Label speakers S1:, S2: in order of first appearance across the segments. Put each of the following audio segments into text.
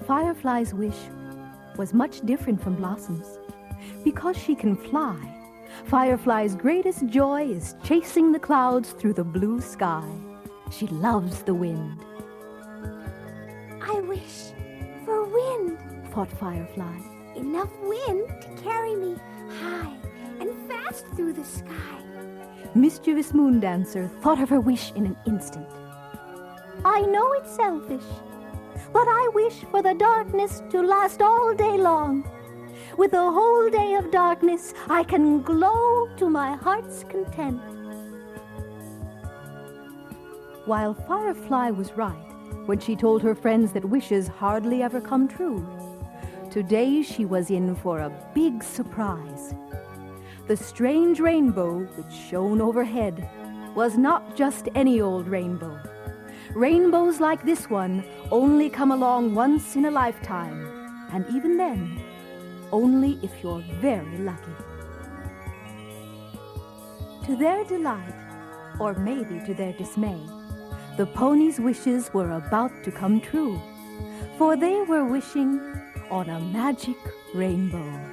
S1: Firefly's wish was much different from Blossom's. Because she can fly, Firefly's greatest joy is chasing the clouds through the blue sky. She loves the wind.
S2: I wish for wind,
S1: thought Firefly.
S2: Enough wind to carry me high and fast through the sky.
S1: Mischievous Moondancer thought of her wish in an instant. I know it's selfish, but I wish for the darkness to last all day long. With a whole day of darkness, I can glow to my heart's content. While Firefly was right when she told her friends that wishes hardly ever come true, today she was in for a big surprise. The strange rainbow which shone overhead was not just any old rainbow. Rainbows like this one only come along once in a lifetime, and even then, only if you're very lucky. To their delight, or maybe to their dismay, the ponies' wishes were about to come true, for they were wishing on a magic rainbow.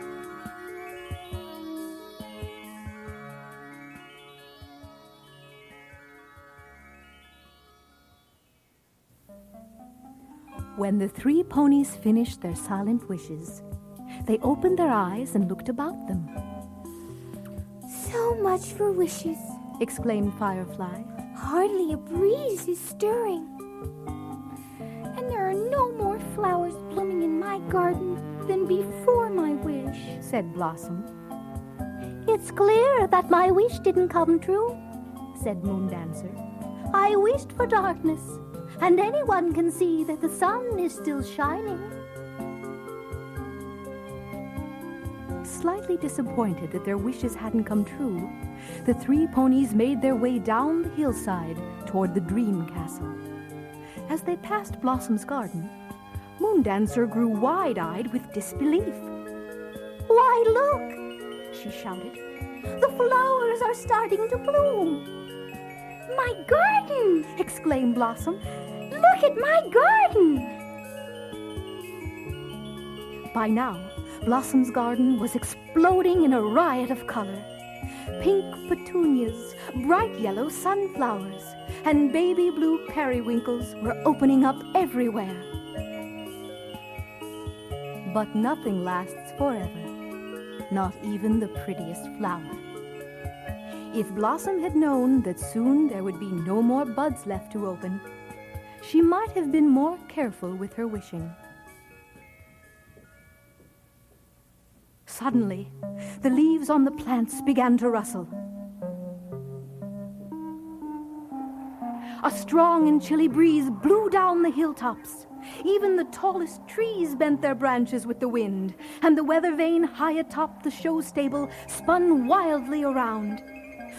S1: When the three ponies finished their silent wishes, they opened their eyes and looked about them.
S2: So much for wishes,
S1: exclaimed Firefly.
S2: Hardly a breeze is stirring. And there are no more flowers blooming in my garden than before my wish,
S1: said Blossom. It's clear that my wish didn't come true, said Moondancer. I wished for darkness, and anyone can see that the sun is still shining. Slightly disappointed that their wishes hadn't come true, the three ponies made their way down the hillside toward the Dream Castle. As they passed Blossom's garden, Moondancer grew wide-eyed with disbelief. Why, look, she shouted. The flowers are starting to bloom.
S2: My garden!
S1: Exclaimed Blossom.
S2: Look at my garden!
S1: By now, Blossom's garden was exploding in a riot of color. Pink petunias, bright yellow sunflowers, and baby blue periwinkles were opening up everywhere. But nothing lasts forever, not even the prettiest flower. If Blossom had known that soon there would be no more buds left to open, she might have been more careful with her wishing. Suddenly, the leaves on the plants began to rustle. A strong and chilly breeze blew down the hilltops. Even the tallest trees bent their branches with the wind, and the weather vane high atop the show stable spun wildly around.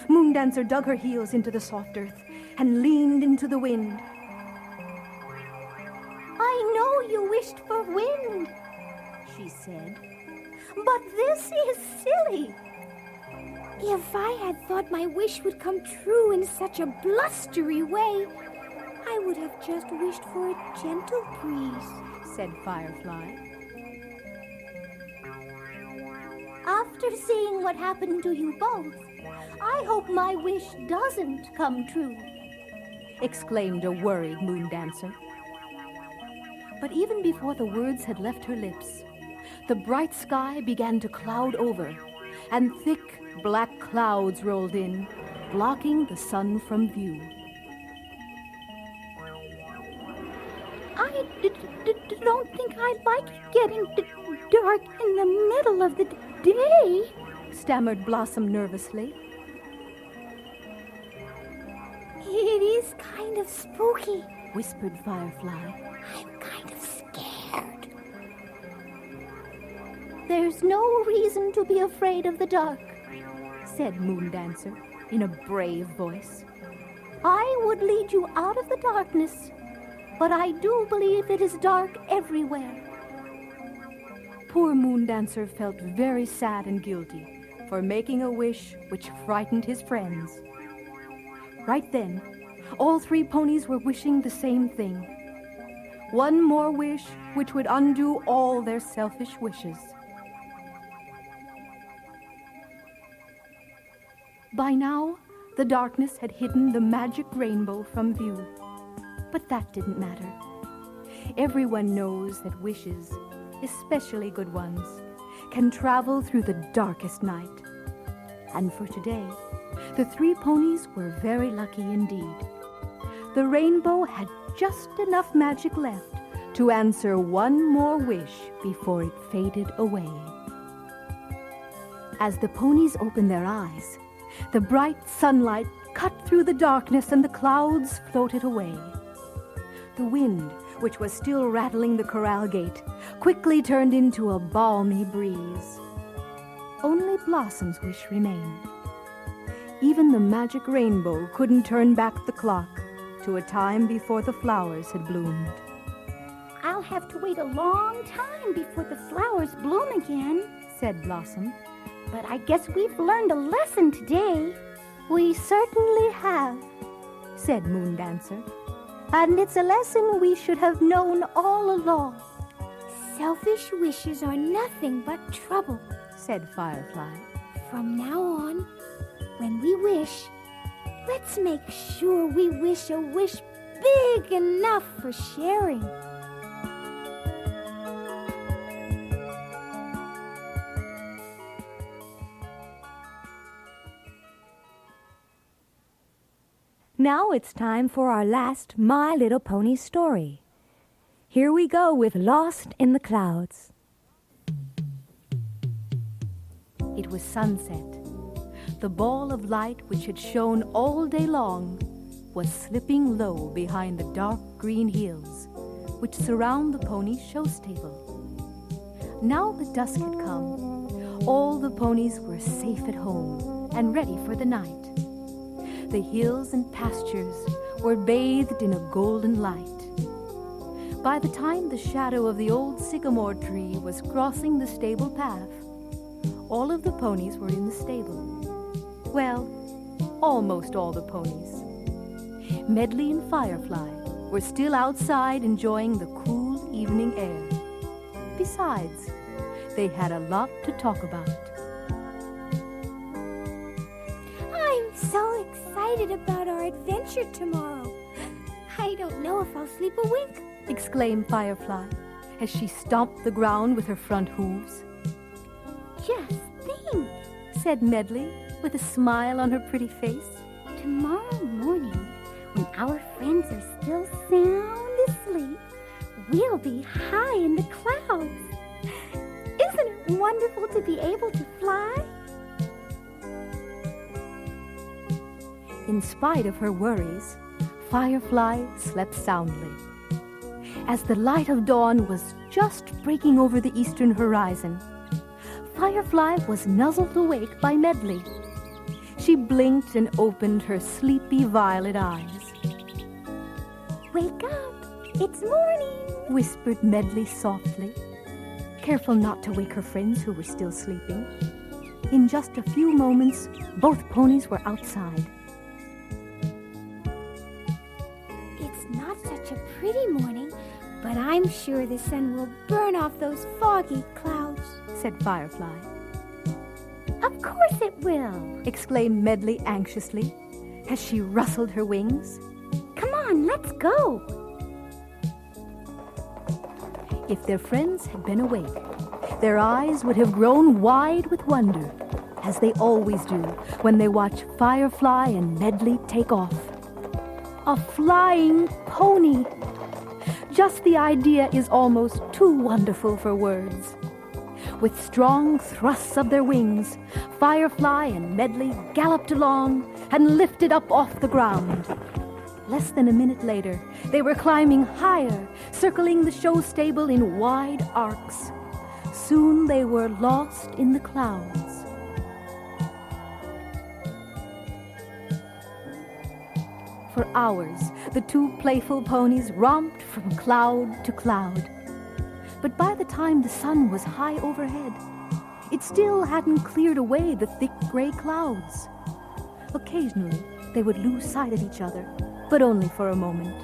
S1: Moondancer dug her heels into the soft earth and leaned into the wind. I know you wished for wind, she said, but this is silly.
S2: If I had thought my wish would come true in such a blustery way, I would have just wished for a gentle breeze,
S1: said Firefly.
S2: After seeing what happened to you both, I hope my wish doesn't come true,
S1: exclaimed a worried Moondancer. But even before the words had left her lips, the bright sky began to cloud over, and thick black clouds rolled in, blocking the sun from view.
S2: I don't think I like it getting dark in the middle of the day,
S1: stammered Blossom nervously.
S2: It is kind of spooky,
S1: whispered Firefly.
S2: I'm kind of scared.
S1: There's no reason to be afraid of the dark, said Moondancer in a brave voice. I would lead you out of the darkness, but I do believe it is dark everywhere. Poor Moondancer felt very sad and guilty for making a wish which frightened his friends. Right then, all three ponies were wishing the same thing. One more wish which would undo all their selfish wishes. By now, the darkness had hidden the magic rainbow from view. But that didn't matter. Everyone knows that wishes, especially good ones, can travel through the darkest night. And for today, the three ponies were very lucky indeed. The rainbow had just enough magic left to answer one more wish before it faded away. As the ponies opened their eyes, the bright sunlight cut through the darkness and the clouds floated away. The wind, which was still rattling the corral gate, quickly turned into a balmy breeze. Only Blossom's wish remained. Even the magic rainbow couldn't turn back the clock to a time before the flowers had bloomed.
S2: I'll have to wait a long time before the flowers bloom again,
S1: said Blossom.
S2: but I guess we've learned a lesson today.
S1: We certainly have, said Moondancer. And it's a lesson we should have known all along.
S2: Selfish wishes are nothing but trouble,
S1: said Firefly.
S2: From now on, when we wish, let's make sure we wish a wish big enough for sharing.
S3: Now it's time for our last My Little Pony story. Here we go with Lost in the Clouds.
S1: It was sunset. The ball of light which had shone all day long was slipping low behind the dark green hills which surround the ponies' show stable. Now the dusk had come. All the ponies were safe at home and ready for the night. The hills and pastures were bathed in a golden light. By the time the shadow of the old sycamore tree was crossing the stable path, all of the ponies were in the stable. Well, almost all the ponies. Medley and Firefly were still outside enjoying the cool evening air. Besides, they had a lot to talk about.
S2: I'm so excited about our adventure tomorrow. I don't know if I'll sleep a wink,
S1: exclaimed Firefly as she stomped the ground with her front hooves.
S2: Just think,
S1: said Medley with a smile on her pretty face.
S2: Tomorrow morning, when our friends are still sound asleep, we'll be high in the clouds. Isn't it wonderful to be able to fly?
S1: In spite of her worries, Firefly slept soundly. As the light of dawn was just breaking over the eastern horizon, Firefly was nuzzled awake by Medley. She blinked and opened her sleepy violet eyes.
S2: Wake up! It's morning!
S1: Whispered Medley softly, careful not to wake her friends who were still sleeping. In just a few moments, both ponies were outside.
S2: It's not such a pretty morning, but I'm sure the sun will burn off those foggy clouds,
S1: said Firefly.
S2: Of course it will,
S1: exclaimed Medley anxiously as she rustled her wings.
S2: Come on, let's go.
S1: If their friends had been awake, their eyes would have grown wide with wonder, as they always do when they watch Firefly and Medley take off. A flying pony! Just the idea is almost too wonderful for words. With strong thrusts of their wings, Firefly and Medley galloped along and lifted up off the ground. Less than a minute later, they were climbing higher, circling the show stable in wide arcs. Soon they were lost in the clouds. For hours, the two playful ponies romped from cloud to cloud. But by the time the sun was high overhead, it still hadn't cleared away the thick gray clouds. Occasionally, they would lose sight of each other, but only for a moment.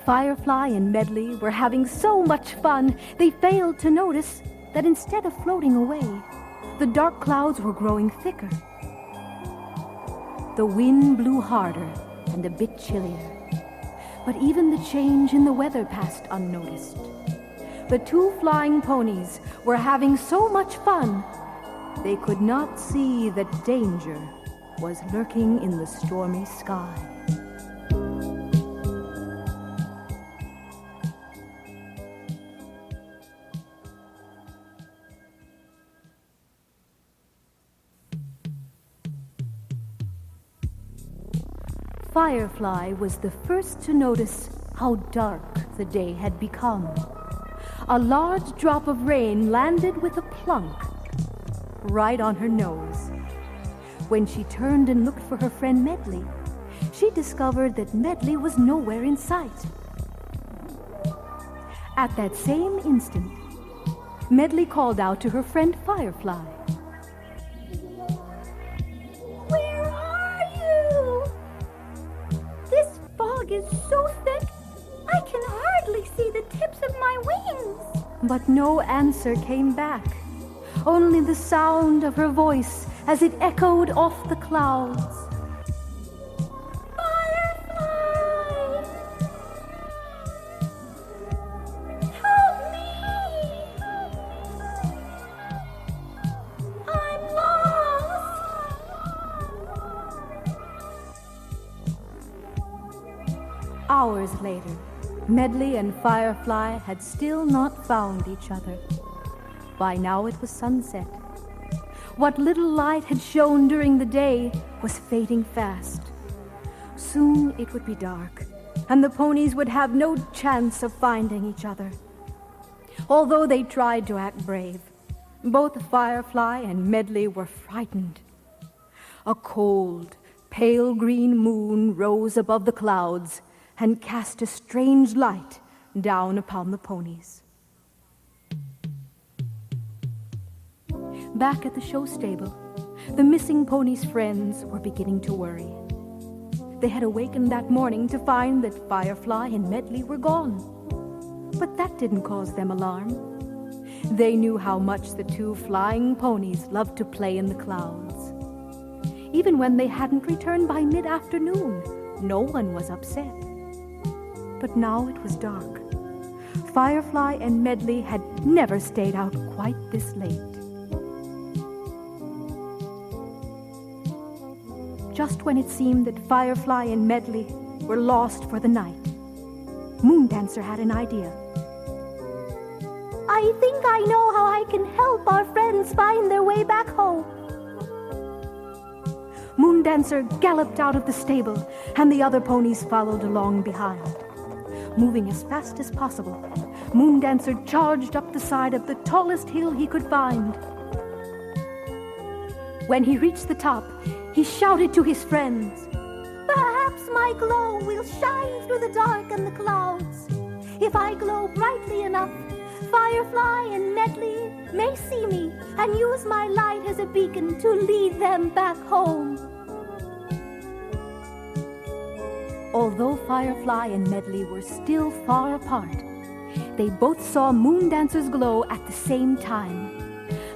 S1: Firefly and Medley were having so much fun, they failed to notice that instead of floating away, the dark clouds were growing thicker. The wind blew harder and a bit chillier, but even the change in the weather passed unnoticed. The two flying ponies were having so much fun, they could not see that danger was lurking in the stormy sky. Firefly was the first to notice how dark the day had become. A large drop of rain landed with a plunk right on her nose. When she turned and looked for her friend Medley, she discovered that Medley was nowhere in sight. At that same instant, Medley called out to her friend Firefly.
S2: Where are you? This fog is so thick, I can hardly see the tips of my wings.
S1: But no answer came back, only the sound of her voice as it echoed off the clouds.
S2: Firefly! Help me! I'm lost!
S1: Hours later, Medley and Firefly had still not found each other. By now it was sunset. What little light had shone during the day was fading fast. Soon it would be dark, and the ponies would have no chance of finding each other. Although they tried to act brave, both Firefly and Medley were frightened. A cold, pale green moon rose above the clouds and cast a strange light down upon the ponies. Back at the show stable, the missing ponies' friends were beginning to worry. They had awakened that morning to find that Firefly and Medley were gone. But that didn't cause them alarm. They knew how much the two flying ponies loved to play in the clouds. Even when they hadn't returned by mid-afternoon, no one was upset. But now it was dark. Firefly and Medley had never stayed out quite this late. Just when it seemed that Firefly and Medley were lost for the night, Moondancer had an idea.
S2: I think I know how I can help our friends find their way back home.
S1: Moondancer galloped out of the stable, and the other ponies followed along behind. Moving as fast as possible, Moondancer charged up the side of the tallest hill he could find. When he reached the top, he shouted to his friends,
S2: Perhaps my glow will shine through the dark and the clouds. If I glow brightly enough, Firefly and Medley may see me and use my light as a beacon to lead them back home.
S1: Although Firefly and Medley were still far apart, they both saw Moondancer's glow at the same time.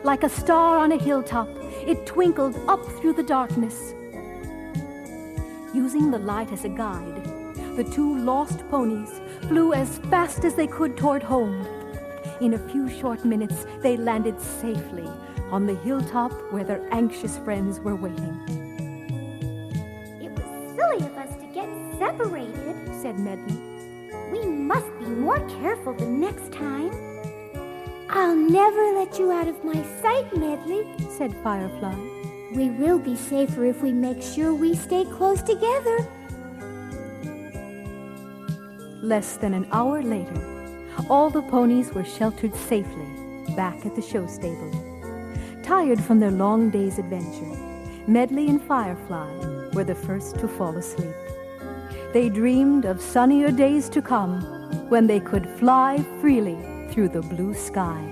S1: Like a star on a hilltop, it twinkled up through the darkness. Using the light as a guide, the two lost ponies flew as fast as they could toward home. In a few short minutes, they landed safely on the hilltop where their anxious friends were waiting.
S2: It was silly of us to get separated,
S1: said Medley.
S2: We must be more careful the next time. I'll never let you out of my sight, Medley,
S1: said Firefly.
S2: We will be safer if we make sure we stay close together.
S1: Less than an hour later, all the ponies were sheltered safely back at the show stable. Tired from their long day's adventure, Medley and Firefly were the first to fall asleep. They dreamed of sunnier days to come when they could fly freely through the blue sky.